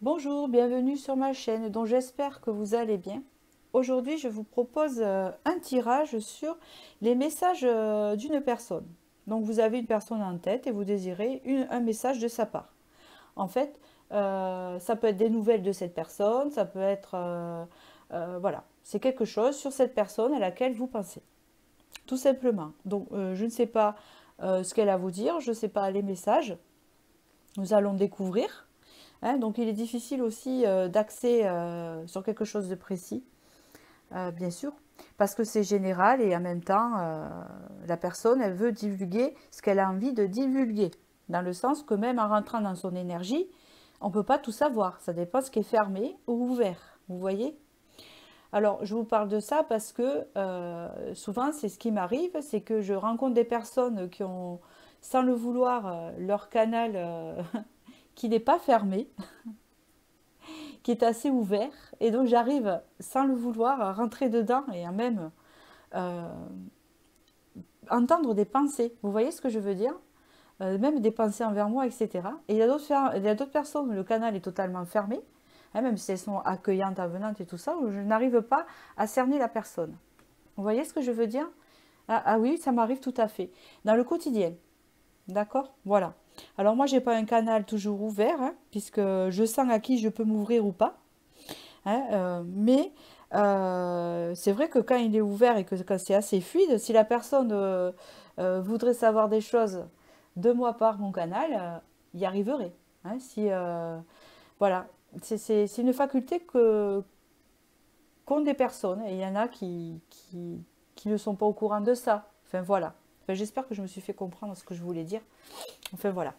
Bonjour, bienvenue sur ma chaîne, dont j'espère que vous allez bien. Aujourd'hui, je vous propose un tirage sur les messages d'une personne. Donc, vous avez une personne en tête et vous désirez un message de sa part. En fait, ça peut être des nouvelles de cette personne, ça peut être... voilà, c'est quelque chose sur cette personne à laquelle vous pensez, tout simplement. Donc, je ne sais pas ce qu'elle a à vous dire, je ne sais pas les messages. Nous allons découvrir. Hein, donc il est difficile aussi d'axer sur quelque chose de précis, bien sûr, parce que c'est général et en même temps, la personne, elle veut divulguer ce qu'elle a envie de divulguer, dans le sens que même en rentrant dans son énergie, on ne peut pas tout savoir, ça dépend ce qui est fermé ou ouvert, vous voyez. Alors je vous parle de ça parce que souvent c'est ce qui m'arrive, c'est que je rencontre des personnes qui ont, sans le vouloir, leur canal qui n'est pas fermé, qui est assez ouvert. Et donc j'arrive, sans le vouloir, à rentrer dedans et à même euh, entendre des pensées. Vous voyez ce que je veux dire? Même des pensées envers moi, etc. Et il y a d'autres personnes où le canal est totalement fermé, hein, même si elles sont accueillantes, avenantes et tout ça, où je n'arrive pas à cerner la personne. Vous voyez ce que je veux dire? Ah oui, ça m'arrive tout à fait. Dans le quotidien, d'accord? Voilà. Alors moi, j'ai pas un canal toujours ouvert, hein, puisque je sens à qui je peux m'ouvrir ou pas. Hein, mais c'est vrai que quand il est ouvert et que quand c'est assez fluide, si la personne voudrait savoir des choses de moi par mon canal, y arriverait. Hein, si, voilà, c'est une faculté qu'ont des personnes et il y en a qui ne sont pas au courant de ça. Enfin voilà. Enfin, j'espère que je me suis fait comprendre ce que je voulais dire. Enfin voilà.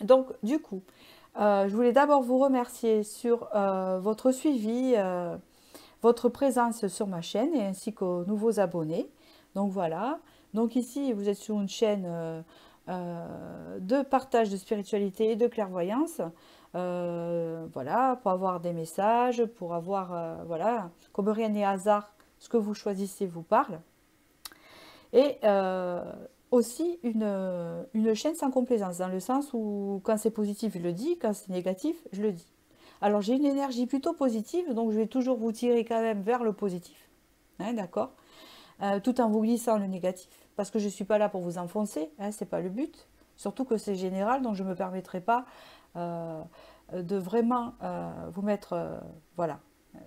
Donc du coup, je voulais d'abord vous remercier sur votre suivi, votre présence sur ma chaîne et ainsi qu'aux nouveaux abonnés. Donc voilà. Donc ici, vous êtes sur une chaîne de partage de spiritualité et de clairvoyance. Voilà, pour avoir des messages, pour avoir, voilà, comme rien n'est hasard, ce que vous choisissez vous parle. Et aussi une chaîne sans complaisance, dans le sens où quand c'est positif, je le dis, quand c'est négatif, je le dis. Alors j'ai une énergie plutôt positive, donc je vais toujours vous tirer quand même vers le positif, hein, d'accord, tout en vous glissant le négatif, parce que je ne suis pas là pour vous enfoncer, hein, c'est pas le but, surtout que c'est général, donc je ne me permettrai pas euh, de vraiment vous mettre, voilà,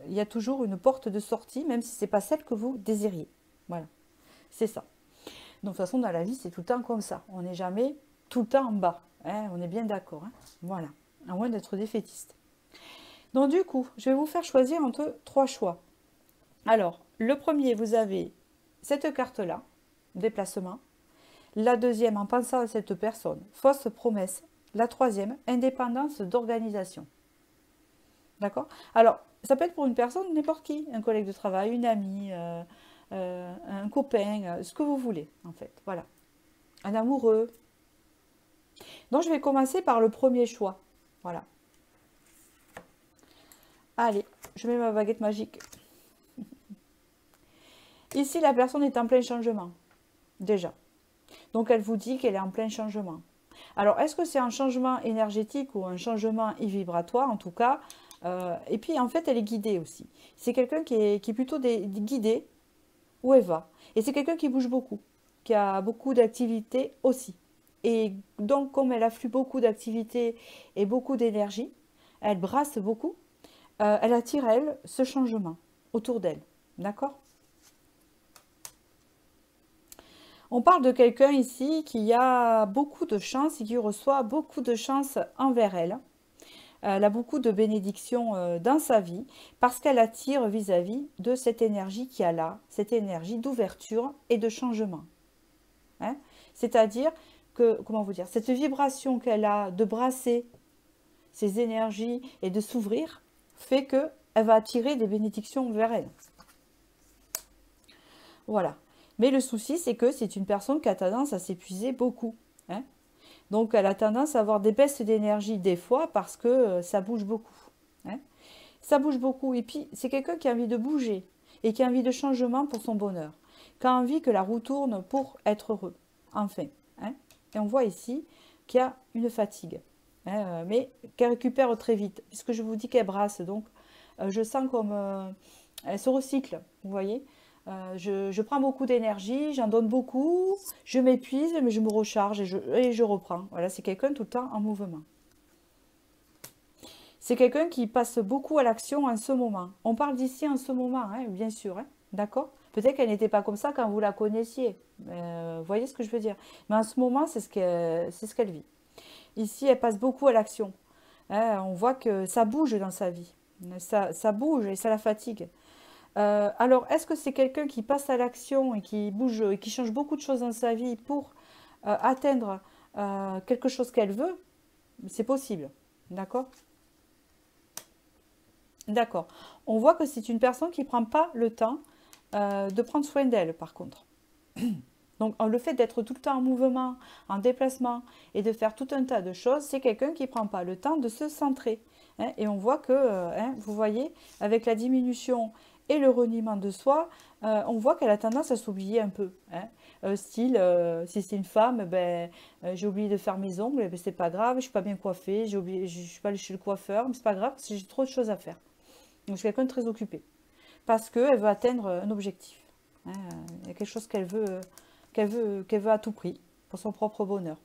il y a toujours une porte de sortie, même si c'est pas celle que vous désiriez, voilà, c'est ça. Donc de toute façon, dans la vie, c'est tout le temps comme ça, on n'est jamais tout le temps en bas, hein, on est bien d'accord, hein, voilà, à moins d'être défaitiste. Donc du coup, je vais vous faire choisir entre trois choix. Alors, le premier, vous avez cette carte-là, déplacement. La deuxième, en pensant à cette personne, fausse promesse. La troisième, indépendance d'organisation. D'accord? Alors, ça peut être pour une personne, n'importe qui, un collègue de travail, une amie, un copain, ce que vous voulez, en fait. Voilà. Un amoureux. Donc, je vais commencer par le premier choix. Voilà. Allez, je mets ma baguette magique. Ici, la personne est en plein changement, déjà. Donc elle vous dit qu'elle est en plein changement. Alors est-ce que c'est un changement énergétique ou un changement vibratoire en tout cas? Et puis en fait elle est guidée aussi. C'est quelqu'un qui est plutôt guidé où elle va. Et c'est quelqu'un qui bouge beaucoup, qui a beaucoup d'activités aussi. Et donc comme elle afflue beaucoup d'activités et beaucoup d'énergie, elle brasse beaucoup, elle attire elle ce changement autour d'elle. D'accord? On parle de quelqu'un ici qui a beaucoup de chance et qui reçoit beaucoup de chance envers elle. Elle a beaucoup de bénédictions dans sa vie parce qu'elle attire vis-à-vis de cette énergie qu'il y a là, cette énergie d'ouverture et de changement. Hein. C'est-à-dire que, comment vous dire, cette vibration qu'elle a de brasser ses énergies et de s'ouvrir fait qu'elle va attirer des bénédictions vers elle. Voilà. Mais le souci, c'est que c'est une personne qui a tendance à s'épuiser beaucoup. Hein. Donc, elle a tendance à avoir des baisses d'énergie des fois parce que ça bouge beaucoup. Hein. Ça bouge beaucoup. Et puis, c'est quelqu'un qui a envie de bouger et qui a envie de changement pour son bonheur. Qui a envie que la roue tourne pour être heureux. Enfin. Hein. Et on voit ici qu'il y a une fatigue. hein, mais qu'elle récupère très vite, puisque je vous dis qu'elle brasse. Donc, je sens comme elle se recycle, vous voyez. Je prends beaucoup d'énergie, j'en donne beaucoup, je m'épuise, mais je me recharge et je reprends. Voilà, c'est quelqu'un tout le temps en mouvement. C'est quelqu'un qui passe beaucoup à l'action en ce moment. On parle d'ici en ce moment, hein, bien sûr, hein, d'accord? Peut-être qu'elle n'était pas comme ça quand vous la connaissiez. Vous voyez ce que je veux dire? Mais en ce moment, c'est ce qu'elle vit. Ici, elle passe beaucoup à l'action. Hein, on voit que ça bouge dans sa vie. Ça bouge et ça la fatigue. Alors, est-ce que c'est quelqu'un qui passe à l'action et qui bouge et qui change beaucoup de choses dans sa vie pour atteindre quelque chose qu'elle veut? C'est possible. D'accord? D'accord. On voit que c'est une personne qui ne prend pas le temps de prendre soin d'elle, par contre. Donc, le fait d'être tout le temps en mouvement, en déplacement et de faire tout un tas de choses, c'est quelqu'un qui ne prend pas le temps de se centrer. Hein. Et on voit que, hein, vous voyez, avec la diminution et le reniement de soi, on voit qu'elle a tendance à s'oublier un peu. Hein. Style, si c'est une femme, ben, j'ai oublié de faire mes ongles, ben, c'est pas grave, je suis pas bien coiffée, j'ai oublié, je suis pas allée chez le coiffeur, mais c'est pas grave, parce que j'ai trop de choses à faire. Donc, c'est quelqu'un de très occupé. Parce qu'elle veut atteindre un objectif. Hein. Il y a quelque chose qu'elle veut à tout prix, pour son propre bonheur.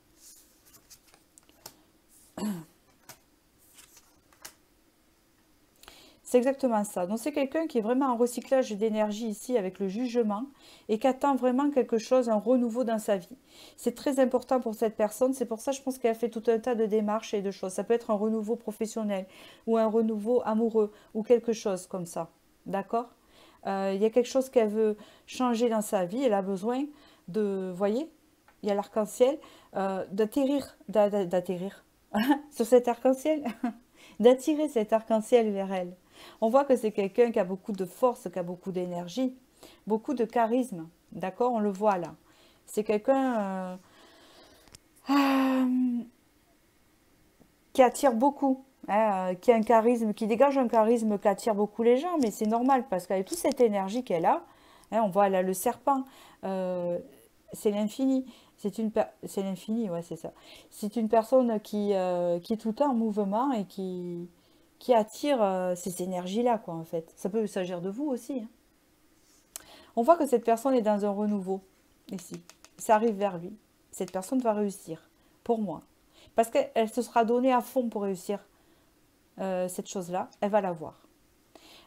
C'est exactement ça. Donc c'est quelqu'un qui est vraiment en recyclage d'énergie ici avec le jugement et qui attend vraiment quelque chose, un renouveau dans sa vie. C'est très important pour cette personne. C'est pour ça je pense qu'elle a fait tout un tas de démarches et de choses. Ça peut être un renouveau professionnel ou un renouveau amoureux ou quelque chose comme ça. D'accord? Il y a quelque chose qu'elle veut changer dans sa vie. Elle a besoin de, vous voyez, il y a l'arc-en-ciel, d'atterrir sur cet arc-en-ciel, d'attirer cet arc-en-ciel vers elle. On voit que c'est quelqu'un qui a beaucoup de force, qui a beaucoup d'énergie, beaucoup de charisme. D'accord? On le voit là. C'est quelqu'un qui attire beaucoup, hein, qui a un charisme, qui dégage un charisme qui attire beaucoup les gens, mais c'est normal parce qu'avec toute cette énergie qu'elle a, hein, on voit là le serpent, c'est l'infini. C'est l'infini, ouais, c'est ça. C'est une personne qui est tout le temps en mouvement et qui attire ces énergies-là, quoi, en fait. Ça peut s'agir de vous aussi. Hein. On voit que cette personne est dans un renouveau, ici. Ça arrive vers lui. Cette personne va réussir, pour moi. Parce qu'elle se sera donnée à fond pour réussir cette chose-là. Elle va l'avoir.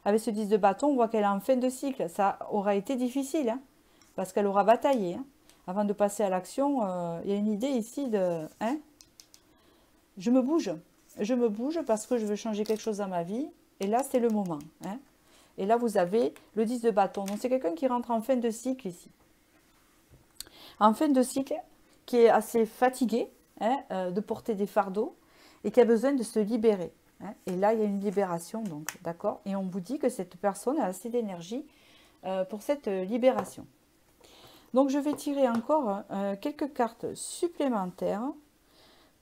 Avec ce 10 de bâton, on voit qu'elle est en fin de cycle. Ça aura été difficile, hein, parce qu'elle aura bataillé. Hein. Avant de passer à l'action, il y a une idée ici de... Hein, je me bouge parce que je veux changer quelque chose dans ma vie. Et là, c'est le moment. Hein. Et là, vous avez le 10 de bâton. Donc, c'est quelqu'un qui rentre en fin de cycle ici. En fin de cycle, qui est assez fatigué hein, de porter des fardeaux et qui a besoin de se libérer. Hein. Et là, il y a une libération, donc, d'accord? Et on vous dit que cette personne a assez d'énergie pour cette libération. Donc, je vais tirer encore quelques cartes supplémentaires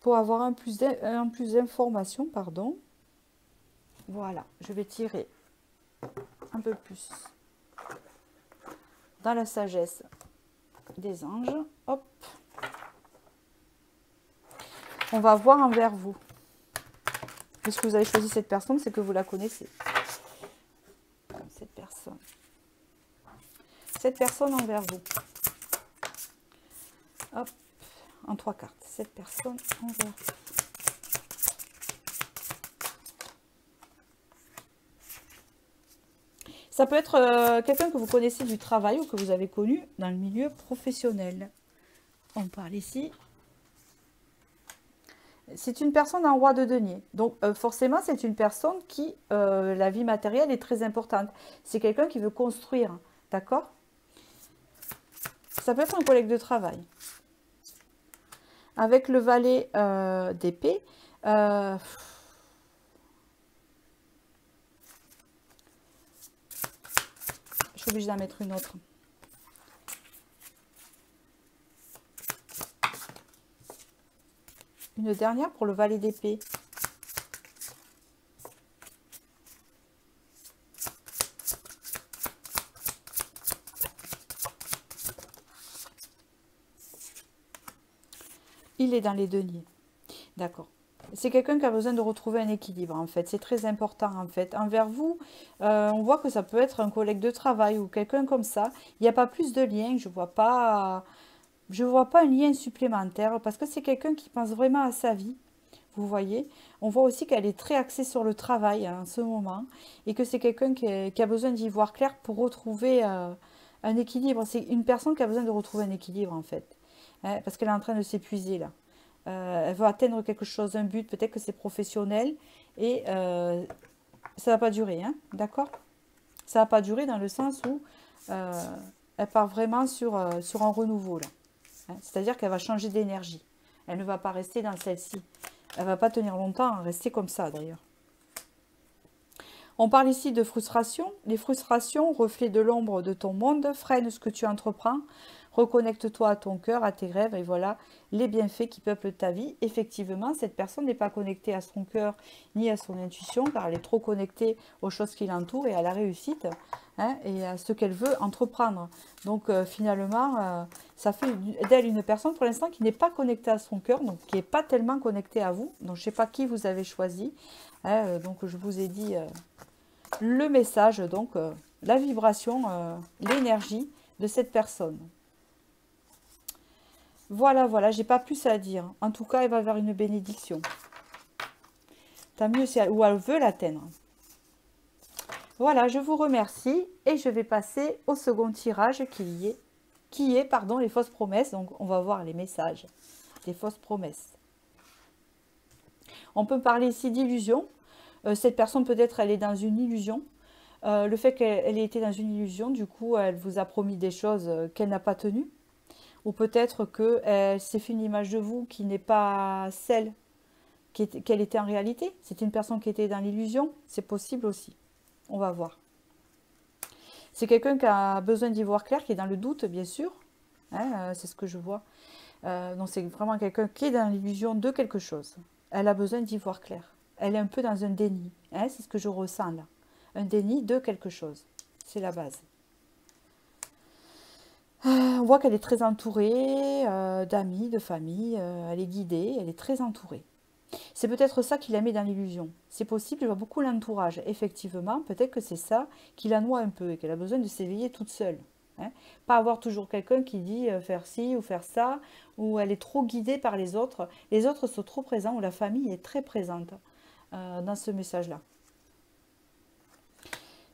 pour avoir un plus d'informations, pardon. Voilà, je vais tirer un peu plus dans la sagesse des anges. Hop. On va voir envers vous. Puisque vous avez choisi cette personne, c'est que vous la connaissez. Cette personne. Cette personne envers vous. Hop. En 3 cartes. Cette personne envers vous. Ça peut être quelqu'un que vous connaissez du travail ou que vous avez connu dans le milieu professionnel. On parle ici. C'est une personne en roi de denier. Donc forcément, c'est une personne qui, la vie matérielle est très importante. C'est quelqu'un qui veut construire. D'accord? Ça peut être un collègue de travail. Avec le valet d'épée, je suis obligée d'en mettre une autre. Une dernière pour le valet d'épée. Il est dans les deniers. D'accord. C'est quelqu'un qui a besoin de retrouver un équilibre, en fait. C'est très important, en fait. Envers vous, on voit que ça peut être un collègue de travail ou quelqu'un comme ça. Il n'y a pas plus de lien. Je vois pas un lien supplémentaire parce que c'est quelqu'un qui pense vraiment à sa vie. Vous voyez, on voit aussi qu'elle est très axée sur le travail hein, en ce moment et que c'est quelqu'un qui a besoin d'y voir clair pour retrouver un équilibre. C'est une personne qui a besoin de retrouver un équilibre en fait, hein, parce qu'elle est en train de s'épuiser là. Elle veut atteindre quelque chose, un but, peut-être que c'est professionnel et ça va pas durer, hein, d'accord? Ça va pas durer dans le sens où euh, elle part vraiment sur un renouveau là. Hein. C'est-à-dire qu'elle va changer d'énergie. Elle ne va pas rester dans celle-ci. Elle va pas tenir longtemps à rester comme ça d'ailleurs. On parle ici de frustration. Les frustrations, reflet de l'ombre de ton monde, freinent ce que tu entreprends. Reconnecte-toi à ton cœur, à tes rêves, et voilà les bienfaits qui peuplent ta vie. Effectivement, cette personne n'est pas connectée à son cœur ni à son intuition, car elle est trop connectée aux choses qui l'entourent et à la réussite, hein, et à ce qu'elle veut entreprendre. Donc finalement, ça fait d'elle une personne pour l'instant qui n'est pas connectée à son cœur, donc qui n'est pas tellement connectée à vous. Donc je ne sais pas qui vous avez choisi. Hein, donc je vous ai dit le message, donc la vibration, l'énergie de cette personne. Voilà, voilà, j'ai pas plus à dire. En tout cas, elle va vers une bénédiction. Tant mieux si elle, ou elle veut l'atteindre. Voilà, je vous remercie et je vais passer au second tirage qui est pardon, les fausses promesses. Donc, on va voir les messages des fausses promesses. On peut parler ici d'illusion. Cette personne, peut-être, elle est dans une illusion. Le fait qu'elle ait été dans une illusion, du coup, elle vous a promis des choses qu'elle n'a pas tenues. Ou peut-être qu'elle s'est fait une image de vous qui n'est pas celle qu'elle était en réalité. C'est une personne qui était dans l'illusion. C'est possible aussi. On va voir. C'est quelqu'un qui a besoin d'y voir clair, qui est dans le doute, bien sûr. Hein, c'est ce que je vois. Donc c'est vraiment quelqu'un qui est dans l'illusion de quelque chose. Elle a besoin d'y voir clair. Elle est un peu dans un déni. Hein, c'est ce que je ressens là. Un déni de quelque chose. C'est la base. On voit qu'elle est très entourée d'amis, de famille. Elle est guidée, elle est très entourée. C'est peut-être ça qui la met dans l'illusion. C'est possible, je vois beaucoup l'entourage. Effectivement, peut-être que c'est ça qui la noie un peu et qu'elle a besoin de s'éveiller toute seule. Hein. Pas avoir toujours quelqu'un qui dit faire ci ou faire ça, ou elle est trop guidée par les autres. Les autres sont trop présents, ou la famille est très présente dans ce message-là.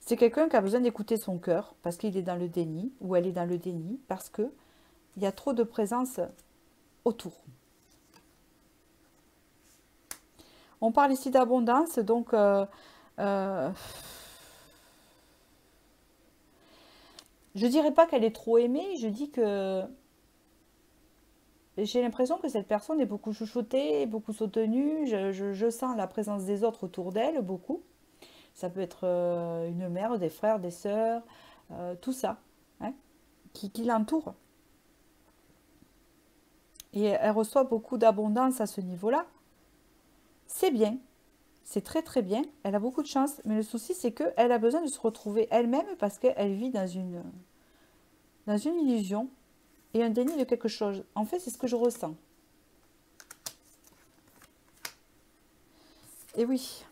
C'est quelqu'un qui a besoin d'écouter son cœur parce qu'il est dans le déni, ou elle est dans le déni, parce qu'il y a trop de présence autour. On parle ici d'abondance, donc je dirais pas qu'elle est trop aimée, je dis que j'ai l'impression que cette personne est beaucoup chouchoutée, beaucoup soutenue, je sens la présence des autres autour d'elle, beaucoup. Ça peut être une mère, des frères, des sœurs, tout ça, hein, qui l'entoure. Et elle reçoit beaucoup d'abondance à ce niveau-là. C'est bien, c'est très très bien, elle a beaucoup de chance, mais le souci c'est qu'elle a besoin de se retrouver elle-même parce qu'elle vit dans une illusion et un déni de quelque chose. En fait, c'est ce que je ressens. Et oui,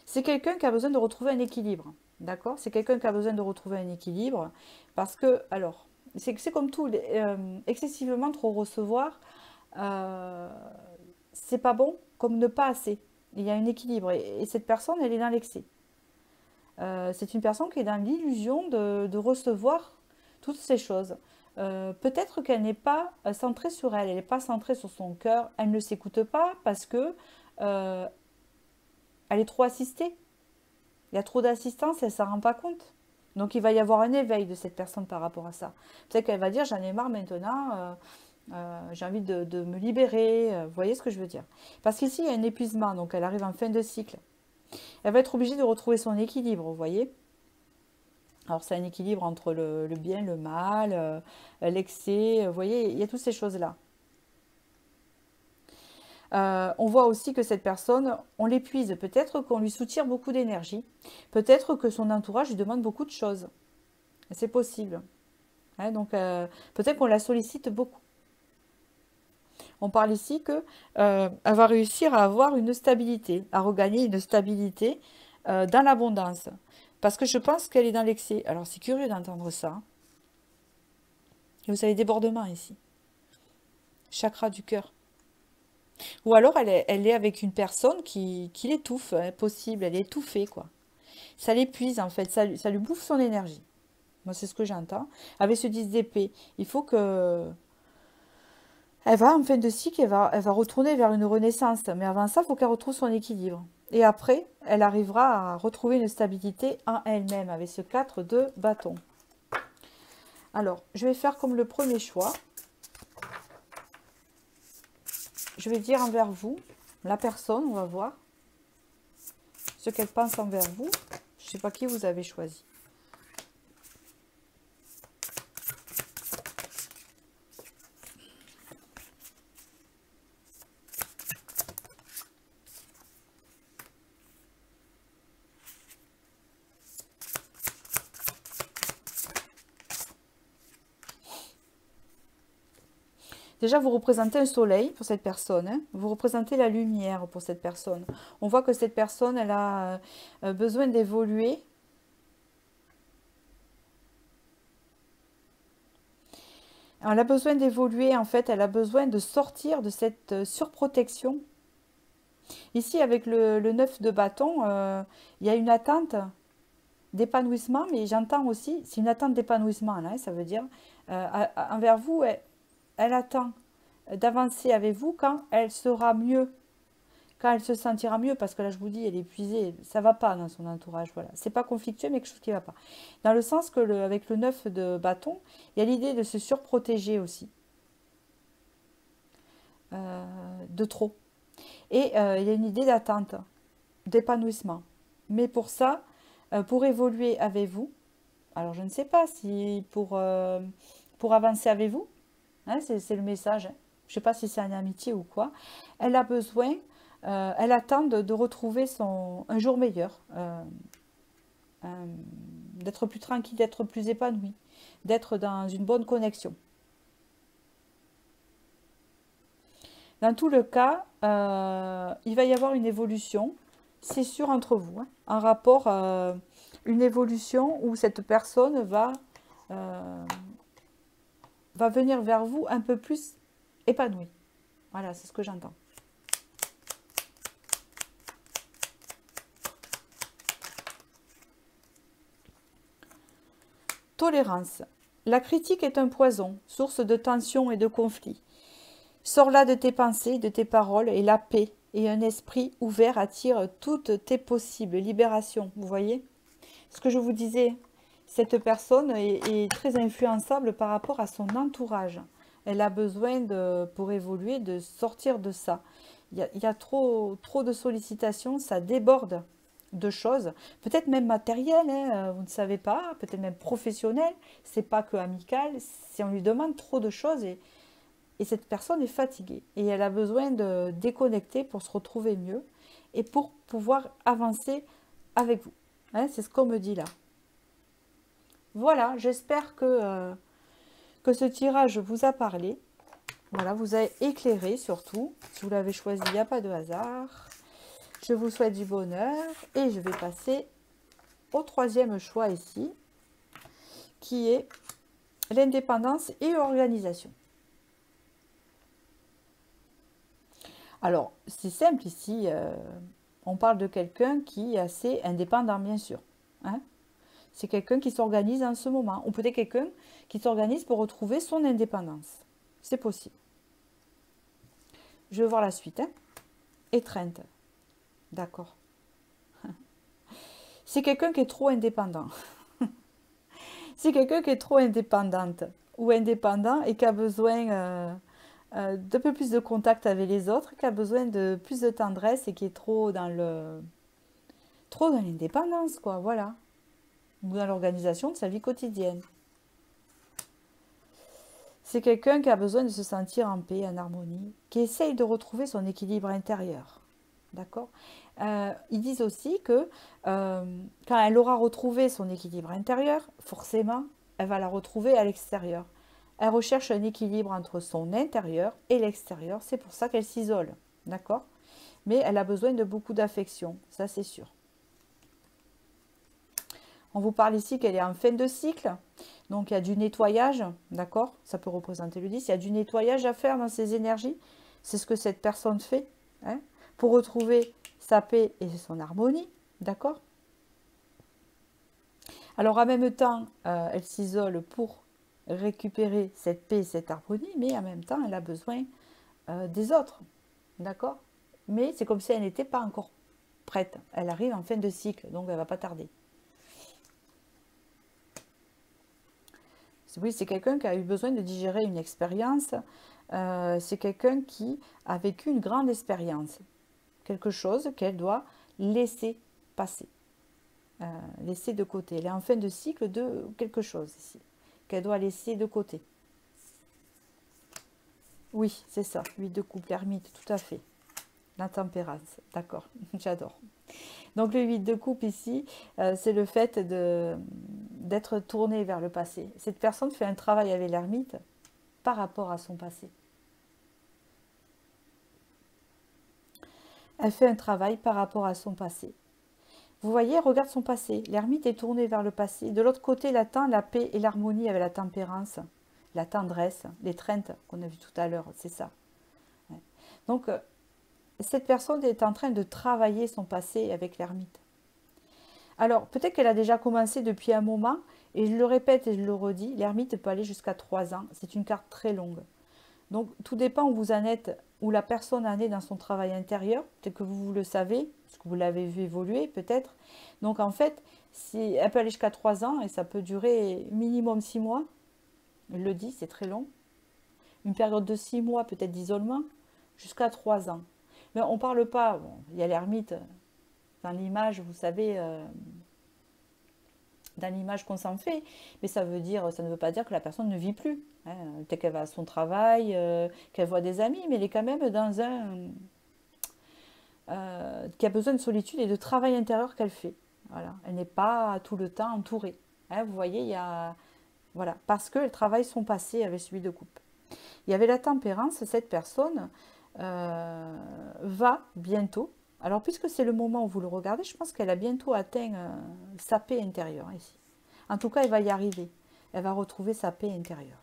c'est quelqu'un qui a besoin de retrouver un équilibre, d'accord? C'est quelqu'un qui a besoin de retrouver un équilibre parce que, alors, c'est comme tout, excessivement trop recevoir, euh, c'est pas bon, comme ne pas assez. Il y a un équilibre et cette personne, elle est dans l'excès. C'est une personne qui est dans l'illusion de recevoir toutes ces choses. Peut-être qu'elle n'est pas centrée sur elle, elle n'est pas centrée sur son cœur, elle ne s'écoute pas parce que euh, elle est trop assistée. Il y a trop d'assistance, elle ne s'en rend pas compte. Donc il va y avoir un éveil de cette personne par rapport à ça. Peut-être qu'elle va dire j'en ai marre maintenant, j'ai envie de me libérer. Vous voyez ce que je veux dire? Parce qu'ici il y a un épuisement, donc elle arrive en fin de cycle. Elle va être obligée de retrouver son équilibre, vous voyez? Alors c'est un équilibre entre le bien, le mal, l'excès, vous voyez, il y a toutes ces choses-là. On voit aussi que cette personne, on l'épuise. Peut-être qu'on lui soutire beaucoup d'énergie. Peut-être que son entourage lui demande beaucoup de choses. C'est possible. Hein, donc peut-être qu'on la sollicite beaucoup. On parle ici que elle va réussir à avoir une stabilité, à regagner une stabilité dans l'abondance. Parce que je pense qu'elle est dans l'excès. Alors c'est curieux d'entendre ça. Et vous avez débordement ici. Chakra du cœur. Ou alors elle est avec une personne qui l'étouffe, hein, possible, elle est étouffée, quoi. Ça l'épuise en fait, ça lui bouffe son énergie. Moi c'est ce que j'entends. Avec ce 10 d'épée, il faut que... Elle va en fin de cycle, elle va retourner vers une renaissance. Mais avant ça, il faut qu'elle retrouve son équilibre. Et après, elle arrivera à retrouver une stabilité en elle-même avec ce 4 de bâton. Alors, je vais faire comme le premier choix. Je vais dire envers vous, la personne, on va voir ce qu'elle pense envers vous. Je ne sais pas qui vous avez choisi. Déjà, vous représentez un soleil pour cette personne. Hein. Vous représentez la lumière pour cette personne. On voit que cette personne, elle a besoin d'évoluer. Elle a besoin d'évoluer, en fait. Elle a besoin de sortir de cette surprotection. Ici, avec le 9 de bâton, il y a une attente d'épanouissement, mais j'entends aussi, c'est une attente d'épanouissement, là, hein, ça veut dire, envers vous, elle attend d'avancer avec vous quand elle sera mieux, quand elle se sentira mieux, parce que là je vous dis, elle est épuisée, ça va pas dans son entourage, voilà. C'est pas conflictuel, mais quelque chose qui va pas. Dans le sens que avec le 9 de bâton, il y a l'idée de se surprotéger aussi, de trop. Et il y a une idée d'attente, d'épanouissement. Mais pour ça, pour évoluer avec vous, alors je ne sais pas si pour avancer avec vous, hein, c'est le message, hein. Je ne sais pas si c'est une amitié ou quoi, elle a besoin, elle attend de retrouver un jour meilleur, d'être plus tranquille, d'être plus épanouie, d'être dans une bonne connexion. Dans tout le cas, il va y avoir une évolution, c'est sûr, entre vous, hein, en rapport, une évolution où cette personne va venir vers vous un peu plus épanouie. Voilà, c'est ce que j'entends. Tolérance. La critique est un poison, source de tension et de conflit. Sors-la de tes pensées, de tes paroles, et la paix et un esprit ouvert attirent toutes tes possibles libérations. Vous voyez? Ce que je vous disais, cette personne est très influençable par rapport à son entourage. Elle a besoin, pour évoluer, de sortir de ça. Il y a trop de sollicitations, ça déborde de choses, peut-être même matérielles, hein, vous ne savez pas, peut-être même professionnelles, c'est pas que amical, si on lui demande trop de choses et cette personne est fatiguée et elle a besoin de déconnecter pour se retrouver mieux et pour pouvoir avancer avec vous. Hein, c'est ce qu'on me dit là. Voilà, j'espère que ce tirage vous a parlé. Voilà, vous a éclairé surtout. Si vous l'avez choisi, il n'y a pas de hasard. Je vous souhaite du bonheur et je vais passer au troisième choix ici, qui est l'indépendance et l'organisation. Alors, c'est simple ici, on parle de quelqu'un qui est assez indépendant, bien sûr. Hein. C'est quelqu'un qui s'organise en ce moment. Ou peut-être quelqu'un qui s'organise pour retrouver son indépendance. C'est possible. Je vais voir la suite. Hein. Étreinte. D'accord. C'est quelqu'un qui est trop indépendant. C'est quelqu'un qui est trop indépendante ou indépendant et qui a besoin d'un peu plus de contact avec les autres, qui a besoin de plus de tendresse et qui est trop dans l'indépendance, quoi, voilà. Ou dans l'organisation de sa vie quotidienne. C'est quelqu'un qui a besoin de se sentir en paix, en harmonie, qui essaye de retrouver son équilibre intérieur. D'accord. Ils disent aussi que quand elle aura retrouvé son équilibre intérieur, forcément, elle va la retrouver à l'extérieur. Elle recherche un équilibre entre son intérieur et l'extérieur. C'est pour ça qu'elle s'isole. D'accord? Mais elle a besoin de beaucoup d'affection. Ça, c'est sûr. On vous parle ici qu'elle est en fin de cycle. Donc, il y a du nettoyage. D'accord? Ça peut représenter le 10. Il y a du nettoyage à faire dans ses énergies. C'est ce que cette personne fait. Hein, pour retrouver sa paix et son harmonie. D'accord? Alors, en même temps, elle s'isole pour récupérer cette paix et cette harmonie, mais en même temps, elle a besoin des autres. D'accord? Mais c'est comme si elle n'était pas encore prête. Elle arrive en fin de cycle, donc elle ne va pas tarder. Oui, c'est quelqu'un qui a eu besoin de digérer une expérience. C'est quelqu'un qui a vécu une grande expérience. Quelque chose qu'elle doit laisser passer. Laisser de côté. Elle est en fin de cycle de quelque chose ici. Qu'elle doit laisser de côté. Oui, c'est ça. 8 de coupe, l'ermite, tout à fait. La tempérance, d'accord. J'adore. Donc le 8 de coupe ici, c'est le fait d'être tourné vers le passé. Cette personne fait un travail avec l'ermite par rapport à son passé. Elle fait un travail par rapport à son passé. Vous voyez, regarde son passé. L'ermite est tourné vers le passé. De l'autre côté, il attend la paix et l'harmonie avec la tempérance, la tendresse, l'étreinte qu'on a vu tout à l'heure. C'est ça. Ouais. Donc, cette personne est en train de travailler son passé avec l'ermite. Alors, peut-être qu'elle a déjà commencé depuis un moment, et je le répète et je le redis, l'ermite peut aller jusqu'à 3 ans. C'est une carte très longue. Donc, tout dépend où vous en êtes, où la personne en est dans son travail intérieur. Peut-être que vous le savez, parce que vous l'avez vu évoluer, peut-être. Donc, en fait, elle peut aller jusqu'à 3 ans, et ça peut durer minimum 6 mois. Je le dis, c'est très long. Une période de 6 mois, peut-être d'isolement, jusqu'à 3 ans. Mais on ne parle pas, bon, il y a l'ermite dans l'image, vous savez, dans l'image qu'on s'en fait, mais ça ne veut pas dire que la personne ne vit plus. Hein. Peut-être qu'elle va à son travail, qu'elle voit des amis, mais elle est quand même dans un... qui a besoin de solitude et de travail intérieur qu'elle fait. Voilà. Elle n'est pas tout le temps entourée. Hein, vous voyez, il y a... Voilà, parce qu'elle travaille son passé avec celui de coupe. Il y avait la tempérance, cette personne va bientôt. Alors, puisque c'est le moment où vous le regardez, je pense qu'elle a bientôt atteint sa paix intérieure ici. En tout cas, elle va y arriver. Elle va retrouver sa paix intérieure.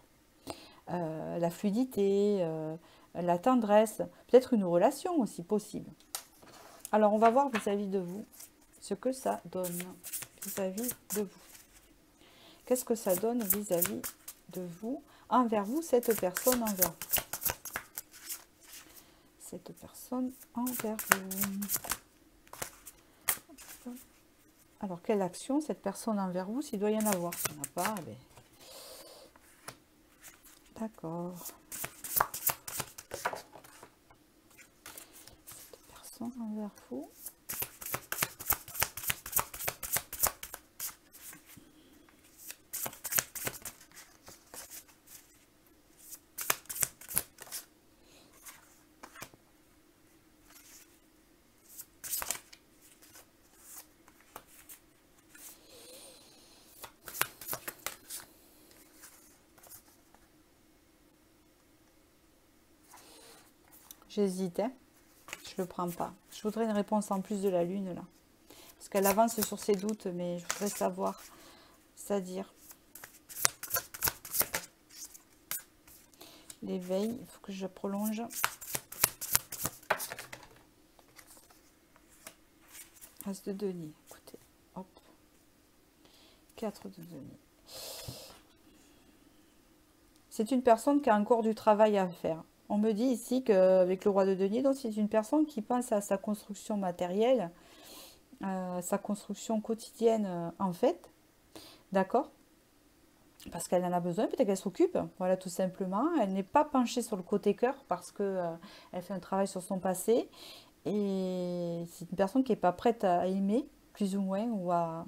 La fluidité, la tendresse, peut-être une relation aussi possible. Alors, on va voir vis-à-vis de vous ce que ça donne vis-à-vis de vous. Qu'est-ce que ça donne vis-à-vis de vous, envers vous, cette personne envers vous. Cette personne envers vous. Alors, quelle action cette personne envers vous, s'il doit y en avoir? S'il n'y en a pas, ben... D'accord. Cette personne envers vous. J'hésite, hein. Je le prends pas. Je voudrais une réponse en plus de la lune, là. Parce qu'elle avance sur ses doutes, mais je voudrais savoir. C'est-à-dire... L'éveil, il faut que je prolonge. As de denier, écoutez. Hop. 4 de denier. C'est une personne qui a encore du travail à faire. On me dit ici qu'avec le roi de denier, donc c'est une personne qui pense à sa construction matérielle, sa construction quotidienne en fait, d'accord? Parce qu'elle en a besoin, peut-être qu'elle s'occupe, voilà tout simplement. Elle n'est pas penchée sur le côté cœur parce que elle fait un travail sur son passé. Et c'est une personne qui n'est pas prête à aimer, plus ou moins, ou à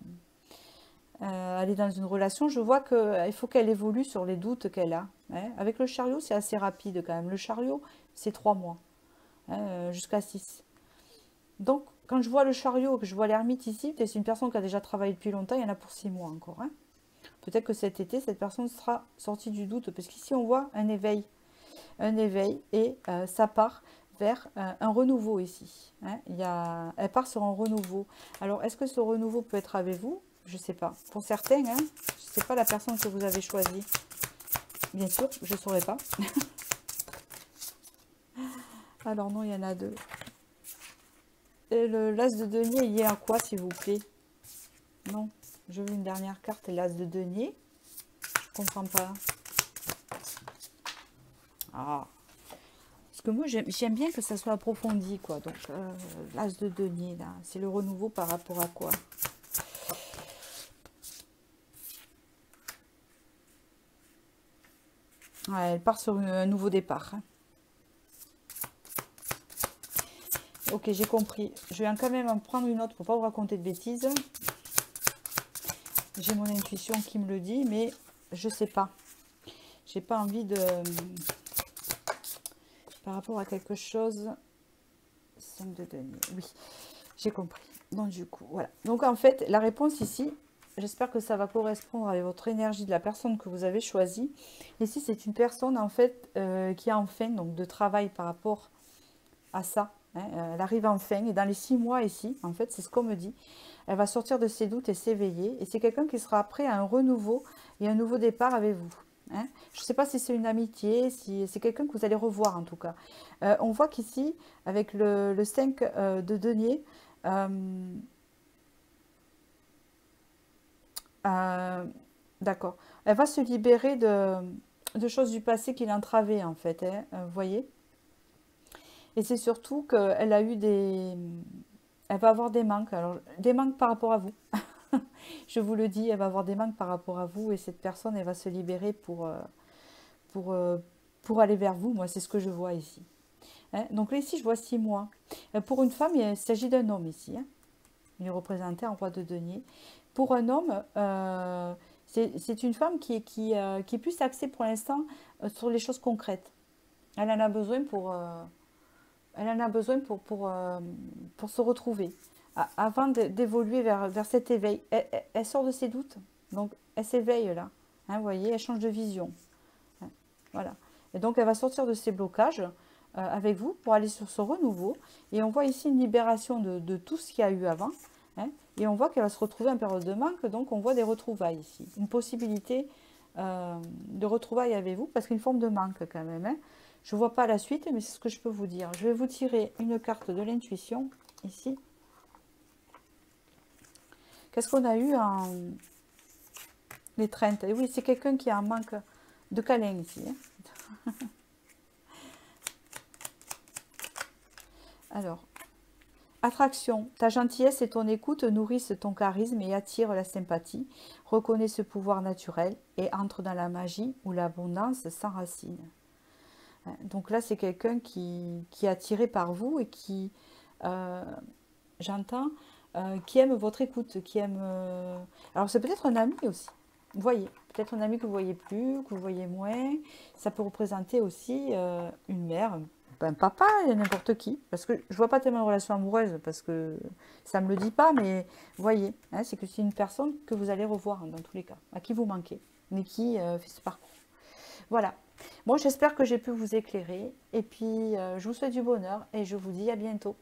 aller dans une relation. Je vois qu'il faut qu'elle évolue sur les doutes qu'elle a. Hein. Avec le chariot, c'est assez rapide quand même. Le chariot, c'est 3 mois, hein, jusqu'à 6. Donc, quand je vois le chariot, que je vois l'ermite ici, c'est une personne qui a déjà travaillé depuis longtemps, il y en a pour 6 mois encore. Hein. Peut-être que cet été, cette personne sera sortie du doute, parce qu'ici, on voit un éveil et ça part vers un renouveau ici. Hein. Elle part sur un renouveau. Alors, est-ce que ce renouveau peut être avec vous? Je ne sais pas. Pour certains, hein, je ne sais pas la personne que vous avez choisie. Bien sûr, je ne saurais pas. Alors non, il y en a deux. Et le l'as de denier, il y a à quoi, s'il vous plaît? Non, je veux une dernière carte, l'as de denier. Je comprends pas. Ah. Parce que moi, j'aime bien que ça soit approfondi, quoi. Donc, l'as de denier, là, c'est le renouveau par rapport à quoi? Ouais, elle part sur un nouveau départ. Hein. Ok, j'ai compris. Je vais quand même en prendre une autre pour pas vous raconter de bêtises. J'ai mon intuition qui me le dit, mais je sais pas. J'ai pas envie de... Par rapport à quelque chose... 5 de denier. Oui, j'ai compris. Donc du coup, voilà. Donc en fait, la réponse ici, j'espère que ça va correspondre avec votre énergie de la personne que vous avez choisie. Ici, c'est une personne en fait qui a enfin donc de travail par rapport à ça. Hein. Elle arrive enfin et dans les 6 mois ici, en fait, c'est ce qu'on me dit. Elle va sortir de ses doutes et s'éveiller. Et c'est quelqu'un qui sera prêt à un renouveau et un nouveau départ avec vous. Hein. Je ne sais pas si c'est une amitié, si c'est quelqu'un que vous allez revoir en tout cas. On voit qu'ici, avec le 5 de denier, d'accord, elle va se libérer de choses du passé qui l'entravaient en fait. Hein, vous voyez. Et c'est surtout qu'elle a eu des... Elle va avoir des manques. Alors, des manques par rapport à vous. Je vous le dis, elle va avoir des manques par rapport à vous. Et cette personne, elle va se libérer pour, euh, pour aller vers vous. Moi, c'est ce que je vois ici. Hein. Donc là, ici, je vois 6 mois. Pour une femme, il s'agit d'un homme ici. Hein. Il est représenté en roi de denier. Pour un homme, c'est une femme qui est plus axée pour l'instant sur les choses concrètes. Elle en a besoin elle en a besoin pour se retrouver. Avant d'évoluer vers cet éveil, elle sort de ses doutes. Donc, elle s'éveille là. Hein, vous voyez, elle change de vision. Hein, voilà. Et donc, elle va sortir de ses blocages avec vous pour aller sur ce renouveau. Et on voit ici une libération de tout ce qu'il y a eu avant. Hein, et on voit qu'elle va se retrouver en période de manque. Donc, on voit des retrouvailles ici. Une possibilité de retrouvailles avec vous parce qu'une forme de manque quand même. Hein. Je ne vois pas la suite, mais c'est ce que je peux vous dire. Je vais vous tirer une carte de l'intuition, ici. Qu'est-ce qu'on a eu en l'étreinte? Et oui, c'est quelqu'un qui a un manque de câlin ici. Hein. Alors, attraction. Ta gentillesse et ton écoute nourrissent ton charisme et attirent la sympathie. Reconnais ce pouvoir naturel et entre dans la magie où l'abondance s'enracine. Donc là, c'est quelqu'un qui est attiré par vous et qui, j'entends, qui aime votre écoute, qui aime... Alors, c'est peut-être un ami aussi. Vous voyez, peut-être un ami que vous voyez plus, que vous voyez moins. Ça peut représenter aussi une mère, un papa, n'importe qui. Parce que je vois pas tellement de relation amoureuse, parce que ça me le dit pas, mais vous voyez, hein, c'est que c'est une personne que vous allez revoir dans tous les cas, à qui vous manquez, mais qui fait ce parcours. Voilà. Bon, j'espère que j'ai pu vous éclairer. Et puis, je vous souhaite du bonheur et je vous dis à bientôt.